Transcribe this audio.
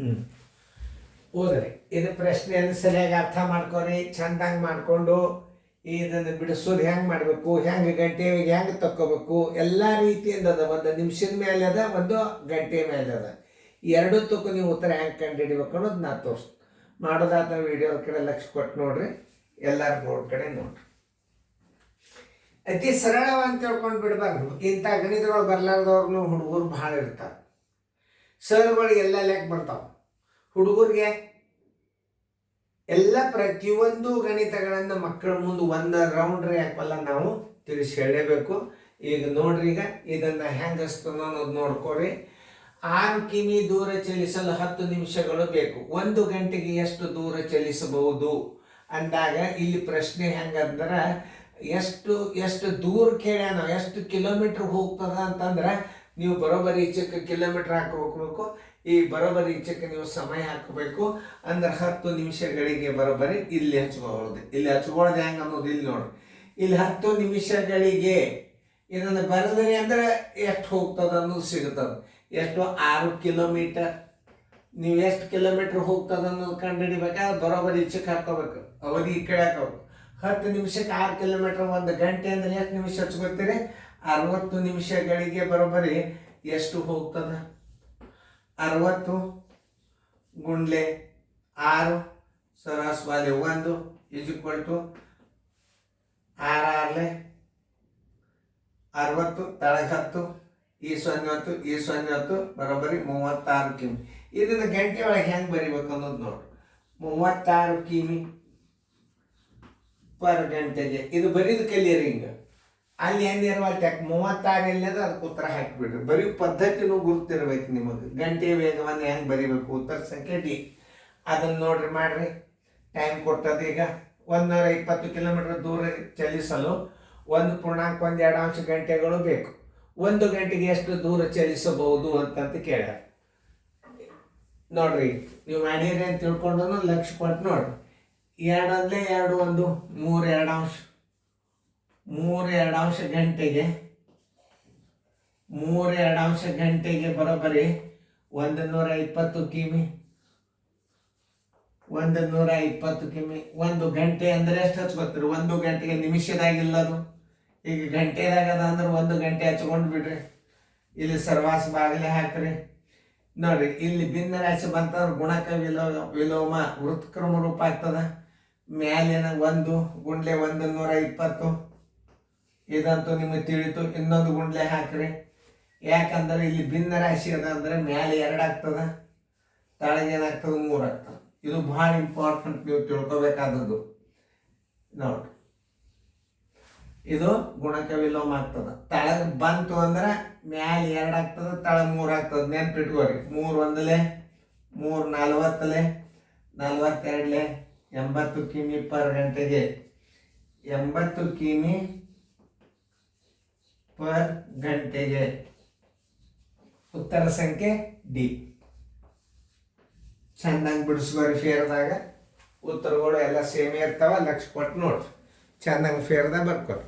ಹ್ಞೂ ಓದ್ರಿ. ಇದು ಪ್ರಶ್ನೆಯನ್ನು ಸರಿಯಾಗಿ ಅರ್ಥ ಮಾಡ್ಕೊರಿ, ಚಂದಂಗೆ ಮಾಡಿಕೊಂಡು ಇದನ್ನು ಬಿಡಿಸೋದು ಹೆಂಗೆ ಮಾಡಬೇಕು, ಹೆಂಗೆ ಗಂಟೆಗೆ ಹೆಂಗೆ ತಕ್ಕೋಬೇಕು, ಎಲ್ಲ ರೀತಿಯಿಂದ ಅದ. ಒಂದು ನಿಮಿಷದ ಮೇಲೆ ಅದ, ಒಂದು ಗಂಟೆ ಮೇಲೆ ಅದ. ಎರಡಕ್ಕೂ ನೀವು ಉತ್ತರ ಹೆಂಗೆ ಕಂಡು ಹಿಡಿಬೇಕು ಅನ್ನೋದು ನಾ ತೋರಿಸ್ತೀನಿ. ಮಾಡೋದಾದ ವಿಡಿಯೋದ ಕಡೆ ಲಕ್ಷ್ಯ ಕೊಟ್ಟು ನೋಡ್ರಿ, ಎಲ್ಲರ ಬೋರ್ಡ್ ಕಡೆ ನೋಡ್ರಿ. ಅತಿ ಸರಳವಂತ ತಿಳ್ಕೊಂಡು ಬಿಡಬಾರ್ದು. ಇಂಥ ಗಣಿತಗಳು ಬರ್ಲಾರ್ದವ್ರನ್ನು ಹುಡುಗರು ಭಾಳ ಇರ್ತಾರೆ. ಸರ್ಗಳಿಗೆ ಎಲ್ಲ ಲೆಕ್ಕ ಬರ್ತಾವೆ, ಹುಡುಗರಿಗೆ ಎಲ್ಲ ಪ್ರತಿಯೊಂದು ಗಣಿತಗಳನ್ನು ಮಕ್ಕಳ ಮುಂದೆ ಒಂದು ರೌಂಡ್ರಿ ಯಾಕಲ್ಲ ನಾವು ತಿಳಿಸಿ ಹೇಳಲೇಬೇಕು. ಈಗ ನೋಡ್ರಿ, ಈಗ ಇದನ್ನು ಹೆಂಗೆ ಹಚ್ತನೋ ಅನ್ನೋದು ನೋಡ್ಕೊರಿ. 6 ಕಿಮಿ ದೂರ ಚಲಿಸಲು 10 ನಿಮಿಷಗಳು ಬೇಕು. 1 ಗಂಟೆಗೆ ಎಷ್ಟು ದೂರ ಚಲಿಸಬಹುದು ಅಂದಾಗ ಇಲ್ಲಿ ಪ್ರಶ್ನೆ ಹೆಂಗಂದ್ರೆ ಎಷ್ಟು ದೂರ ಕೇಳ್ಯಾನ, ಎಷ್ಟು ಕಿಲೋಮೀಟ್ರ್ ಹೋಗ್ತದ ಅಂತಂದ್ರೆ ನೀವು ಬರೋಬ್ಬರಿ ಈಚಕ್ಕೆ ಕಿಲೋಮೀಟ್ರ್ ಹಾಕೋಬೇಕು, ಈ ಬರೋಬ್ಬರಿ ಈಚಕ್ಕೆ ನೀವು ಸಮಯ ಹಾಕಬೇಕು. ಅಂದ್ರೆ 10 ನಿಮಿಷಗಳಿಗೆ ಬರೋಬ್ಬರಿ ಇಲ್ಲಿ ಹಚ್ಕೊಳ್ಳೋದು. ಇಲ್ಲಿ ಹಚ್ಕೊಳ್ಳೋದು ಹೆಂಗೆ ಅನ್ನೋದು ಇಲ್ಲಿ ನೋಡ್ರಿ. ಇಲ್ಲಿ 10 ನಿಮಿಷಗಳಿಗೆ ಇದನ್ನು ಬರೆದ್ರಿ ಅಂದ್ರೆ ಎಷ್ಟು ಹೋಗ್ತದ ಅನ್ನೋದು ಸಿಗ್ತದೆ. ಎಷ್ಟು? 6 ಕಿಲೋಮೀಟರ್. ನೀವು ಎಷ್ಟು ಕಿಲೋಮೀಟ್ರ್ ಹೋಗ್ತದ ಅನ್ನೋದು ಕಂಡು ಹಿಡಿಬೇಕಾದ್ರೆ ಬರೋಬ್ಬರಿ ಈಚಕ್ಕೆ ಹಾಕೋಬೇಕು, ಅವಧಿ ಈ ಕಡೆ ಹಾಕೋಬೇಕು. 10 ನಿಮಿಷಕ್ಕೆ 6 ಕಿಲೋಮೀಟ್ರ್. 1 ಗಂಟೆ ಅಂದರೆ ಎಷ್ಟು ನಿಮಿಷ ಹಚ್ಕೋತೀರಿ? 60 ನಿಮಿಷಗಳಿಗೆ ಬರೋಬ್ಬರಿ ಎಷ್ಟು ಹೋಗ್ತದ? 60 ಗುಂಡ್ಲೆ 6 ಸರಾಸರಿ 1 = 6 60 ತಳಗ 10 ಈ 0 ಬರೋಬ್ಬರಿ 36 ಕಿಮಿ. ಇದನ್ನು ಗಂಟೆ ಒಳಗೆ ಹೆಂಗೆ ಬರಿಬೇಕು ಅನ್ನೋದು ನೋಡ್ರಿ. 36 ಕಿಮಿ ಪರ್ ಗಂಟೆಗೆ ಇದು ಬರೀದು ಕಲಿಯರಿ. ಹಿಂಗೆ ಅಲ್ಲಿ ಏನಿರವಲ್ತು, ಯಾಕೆ 36 ಎಲ್ಲದ ಅದಕ್ಕೆ ಉತ್ತರ ಹಾಕಿಬಿಡ್ರಿ. ಬರೀ ಪದ್ಧತಿನೂ ಗುರುತಿರ್ಬೇಕು ನಿಮಗೆ. ಗಂಟೆ ವೇಗವನ್ನು ಹೆಂಗೆ ಬರಿಬೇಕು, ಉತ್ತರ ಸಂಖ್ಯೆ ಡಿ. ಅದನ್ನು ನೋಡ್ರಿ, ಮಾಡ್ರಿ. ಟೈಮ್ ಕೊಟ್ಟದ ಈಗ 120 ಕಿಲೋಮೀಟರ್ ದೂರ ಚಲಿಸಲು 1.12 ಗಂಟೆಗಳು ಬೇಕು. 1 ಗಂಟೆಗೆ ಎಷ್ಟು ದೂರ ಚಲಿಸಬಹುದು ಅಂತಂತ ಕೇಳ್ಯಾರ. ನೋಡ್ರಿ, ನೀವು ಮಾಡಿರಿ ಅಂತ ತಿಳ್ಕೊಂಡು ಲಕ್ಷ್ಯ ಕೊಟ್ಟು ನೋಡ್ರಿ. 2 1 3 ಗಂಟೆಗೆ 3 ಗಂಟೆಗೆ ಬರೋಬ್ಬರಿ 120 ಕಿಮಿ. 120 ಕಿಮಿ. 1 ಗಂಟೆ ಅಂದರೆ ಎಷ್ಟು ಹಚ್ಕೊತೀರಿ? 1 ಗಂಟೆಗೆ ನಿಮಿಷದಾಗಿಲ್ಲದು. ಈಗ ಗಂಟೆದಾಗದ ಅಂದ್ರೆ 1 ಗಂಟೆ ಹಚ್ಕೊಂಡು ಬಿಡ್ರಿ. ಇಲ್ಲಿ ಸರ್ವಾಸ ಬಾಗಿಲೆ ಹಾಕ್ರಿ. ನೋಡ್ರಿ, ಇಲ್ಲಿ ಭಿನ್ನ ರಾಶಿ ಬಂತಂದ್ರೆ ಗುಣಕ ವಿಲೋಮ ವೃತ್ಕ್ರಮ ರೂಪ ಆಗ್ತದ. ಮ್ಯಾಲಿನ 1 ಗುಂಡ್ಲೆ 120 ಇದಂತೂ ನಿಮಗೆ ತಿಳಿತು. ಇನ್ನೊಂದು ಗುಂಡ್ಲೆ ಹಾಕ್ರಿ. ಯಾಕಂದ್ರೆ ಇಲ್ಲಿ ಭಿನ್ನ ರಾಶಿ ಅದ ಅಂದ್ರೆ ಮ್ಯಾಲೆ 2 ಆಗ್ತದ, ತಳಗೇನಾಗ್ತದೆ 3 ಆಗ್ತದೆ. ಇದು ಭಾಳ ಇಂಪಾರ್ಟೆಂಟ್, ನೀವು ತಿಳ್ಕೊಬೇಕಾದದ್ದು. ನೋಡ್ರಿ, ಇದು ಗುಣಕ ವಿಲೋಮ ಆಗ್ತದ. ತಳಗ ಬಂತು ಅಂದ್ರೆ ಮ್ಯಾಲೆ 2 ಆಗ್ತದೆ, ತಳಗ 3 ಆಗ್ತದೆ. ನೆನ್ಪಿಟ್ಕೋರಿ. 3 1 3 40 42 80 ಕಿಮಿ ಪರ್ ಗಂಟೆಗೆ. 80 ಕಿಮಿ ಪರ್ ಗಂಟೆಗೆ. ಉತ್ತರ ಸಂಖ್ಯೆ ಡಿ. ಚಂದಂಗೆ ಬಿಡಿಸ್ಕೋರಿ. ಫೇರ್ದಾಗ ಉತ್ತರಗಳು ಎಲ್ಲ ಸೇಮೇ ಇರ್ತಾವ. ಲಕ್ಷ್ಯ ಕೊಟ್ಟು ನೋಡ್ರಿ, ಚಂದಂಗೆ ಫೇರ್ದಾಗ ಬರ್ಕೊರಿ.